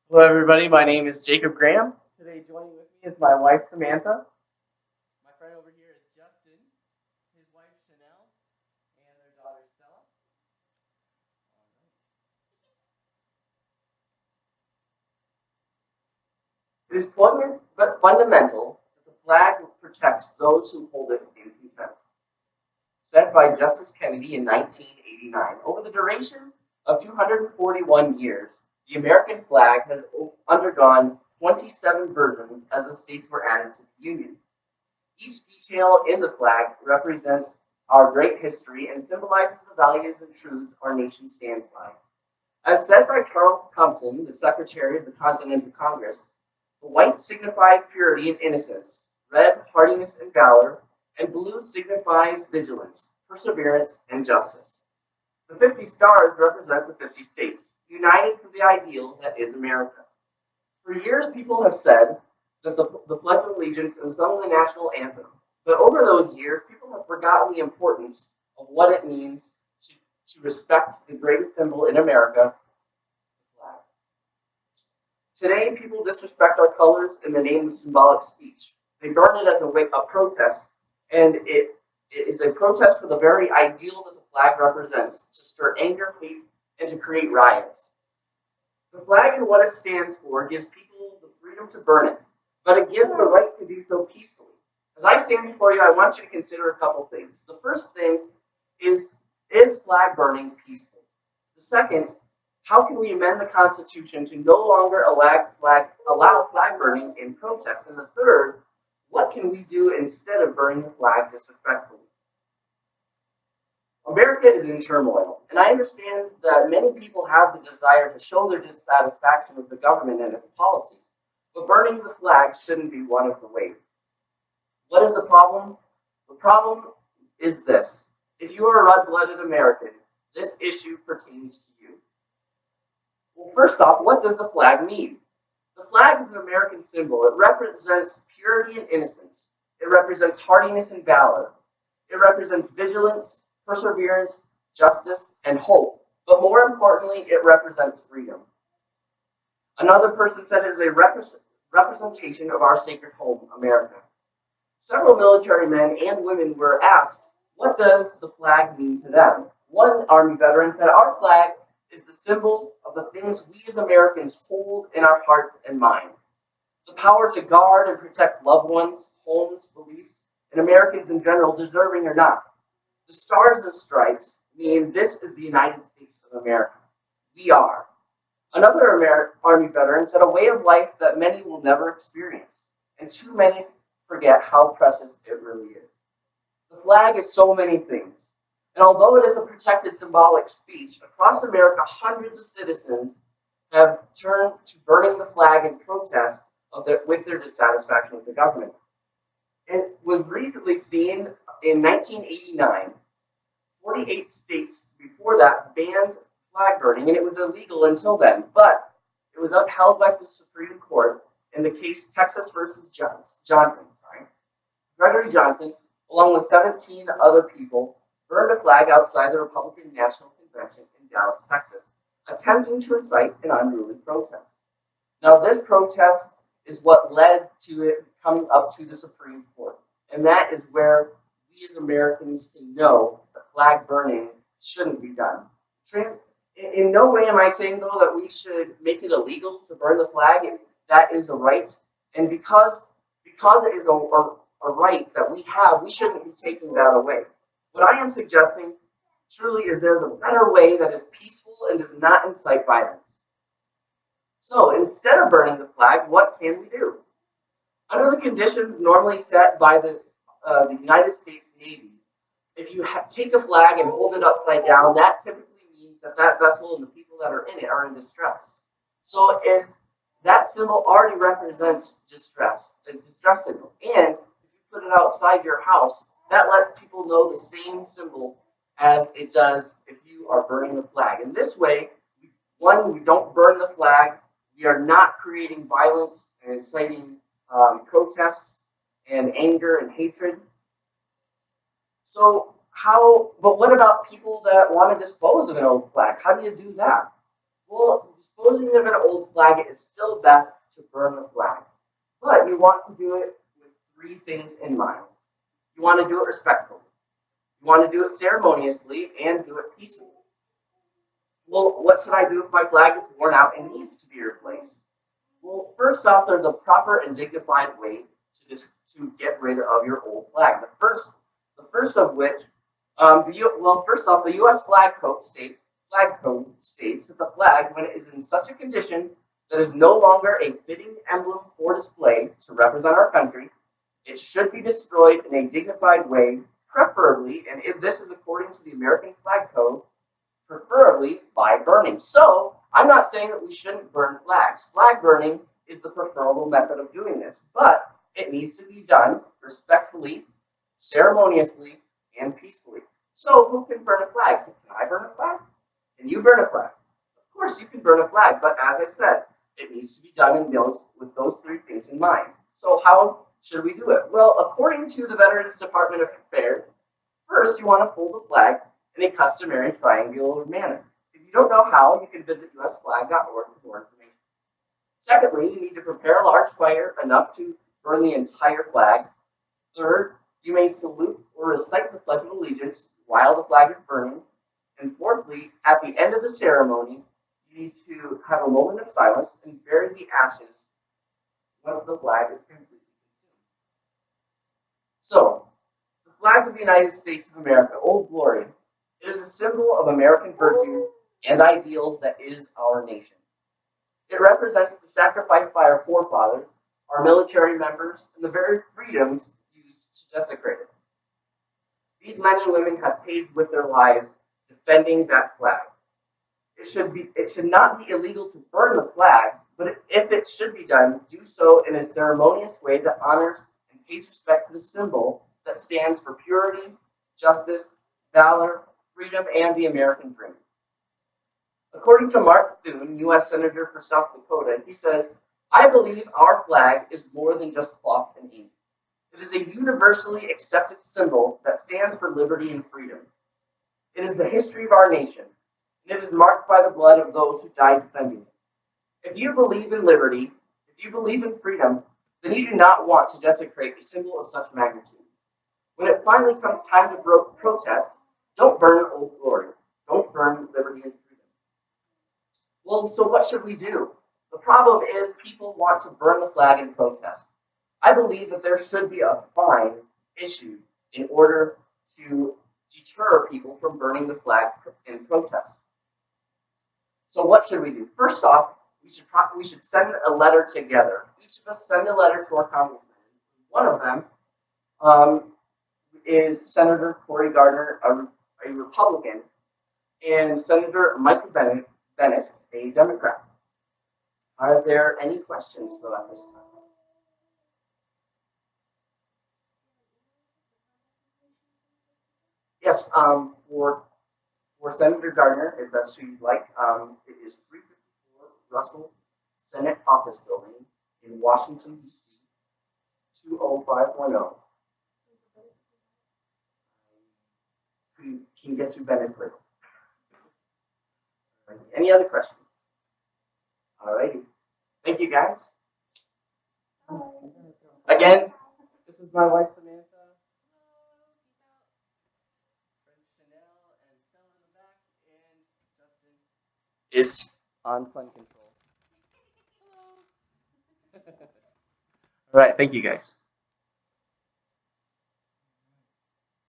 Hello, everybody. My name is Jacob Graham. Today, joining with me is my wife, Samantha. My friend over here is Justin, his wife, Chanel, and their daughter, Stella. It is poignant but fundamental that the flag protects those who hold it in contempt. Said by Justice Kennedy in 1989, over the duration of 241 years, the American flag has undergone 27 versions as the states were added to the Union. Each detail in the flag represents our great history and symbolizes the values and truths our nation stands by. As said by Carl Thompson, the Secretary of the Continental Congress, the white signifies purity and innocence, red hardiness and valor, and blue signifies vigilance, perseverance, and justice. The 50 stars represent the 50 states, united for the ideal that is America. For years, people have said that the Pledge of Allegiance and some of the national anthem. But over those years, people have forgotten the importance of what it means to respect the greatest symbol in America, the flag. Today, people disrespect our colors in the name of symbolic speech. They burn it as a protest, and it is a protest for the very ideal that the flag represents, to stir anger, hate, and to create riots. The flag and what it stands for gives people the freedom to burn it, but it gives the right to do so peacefully. As I stand before you, I want you to consider a couple things. The first thing is flag burning peaceful? The second, how can we amend the Constitution to no longer allow flag burning in protest? And the third, what can we do instead of burning the flag disrespectfully? America is in turmoil, and I understand that many people have the desire to show their dissatisfaction with the government and its policies, but burning the flag shouldn't be one of the ways. What is the problem? The problem is this. If you are a red-blooded American, this issue pertains to you. Well, first off, what does the flag mean? The flag is an American symbol. It represents purity and innocence. It represents hardiness and valor. It represents vigilance, perseverance, justice, and hope. But more importantly, it represents freedom. Another person said it is a representation of our sacred home, America. Several military men and women were asked, what does the flag mean to them? One Army veteran said, our flag is the symbol of the things we as Americans hold in our hearts and minds. The power to guard and protect loved ones, homes, beliefs, and Americans in general, deserving or not. The stars and stripes mean this is the United States of America. We are. Another Army veteran said, a way of life that many will never experience, and too many forget how precious it really is. The flag is so many things, and although it is a protected symbolic speech, across America, hundreds of citizens have turned to burning the flag in protest with their dissatisfaction with the government. It was recently seen in 1989. 48 states before that banned flag burning, and it was illegal until then, but it was upheld by the Supreme Court in the case Texas versus Johnson. Gregory Johnson, along with 17 other people, burned a flag outside the Republican National Convention in Dallas, Texas, attempting to incite an unruly protest. Now, this protest is what led to it coming up to the Supreme Court, and that is where we as Americans can know that flag burning shouldn't be done. In no way am I saying, though, that we should make it illegal to burn the flag. That is a right, and because it is a right that we have, we shouldn't be taking that away. What I am suggesting truly is there's a better way that is peaceful and does not incite violence. So instead of burning the flag, what can we do? Under the conditions normally set by the United States Navy, if you take a flag and hold it upside down, that typically means that that vessel and the people that are in it are in distress. So if that symbol already represents distress, a distress signal, and if you put it outside your house, that lets people know the same symbol as it does if you are burning the flag. And this way, one, we don't burn the flag, we are not creating violence and inciting protests and anger and hatred. But what about people that want to dispose of an old flag? How do you do that? Well, disposing of an old flag, it is still best to burn the flag. But you want to do it with three things in mind. You want to do it respectfully. You want to do it ceremoniously and do it peacefully. Well, what should I do if my flag is worn out and needs to be replaced? Well, first off, there's a proper and dignified way to get rid of your old flag. The first of which, first off, the U.S. flag code states that the flag, when it is in such a condition that is no longer a fitting emblem for display to represent our country, it should be destroyed in a dignified way, preferably, and if this is according to the American Flag Code, preferably by burning. So, I'm not saying that we shouldn't burn flags. Flag burning is the preferable method of doing this, but it needs to be done respectfully, ceremoniously, and peacefully. So, who can burn a flag? Can I burn a flag? Can you burn a flag? Of course, you can burn a flag, but as I said, it needs to be done with those three things in mind. So, how should we do it? Well, according to the Veterans Department of Affairs, first you want to fold the flag in a customary triangular manner. If you don't know how, you can visit usflag.org for more information. Secondly, you need to prepare a large fire enough to burn the entire flag. Third, you may salute or recite the Pledge of Allegiance while the flag is burning. And fourthly, at the end of the ceremony, you need to have a moment of silence and bury the ashes once the flag is completely consumed. So, the flag of the United States of America, Old Glory, it is a symbol of American virtues and ideals that is our nation. It represents the sacrifice by our forefathers, our military members, and the very freedoms used to desecrate it. These men and women have paid with their lives defending that flag. It should not be illegal to burn the flag, but if it should be done, do so in a ceremonious way that honors and pays respect to the symbol that stands for purity, justice, valor, freedom, and the American dream. According to Mark Thune, U.S. Senator for South Dakota, he says, "I believe our flag is more than just cloth and ink. It is a universally accepted symbol that stands for liberty and freedom. It is the history of our nation, and it is marked by the blood of those who died defending it. If you believe in liberty, if you believe in freedom, then you do not want to desecrate a symbol of such magnitude. When it finally comes time to protest, don't burn Old Glory. Don't burn liberty and freedom." Well, so what should we do? The problem is people want to burn the flag in protest. I believe that there should be a fine issued in order to deter people from burning the flag in protest. So what should we do? First off, we should send a letter together. Each of us send a letter to our congressman. One of them is Senator Cory Gardner, a Republican, and Senator Michael Bennett, a Democrat. Are there any questions, though, at this time? Yes, for Senator Gardner, if that's who you'd like, it is 354 Russell Senate Office Building in Washington, D.C., 20510. Can get to Bennett quick. Any other questions? All righty. Thank you, guys. Again, this is my wife, Samantha. Friend Chanel and Stella in the back, and Justin is on sun control. All right. Thank you, guys.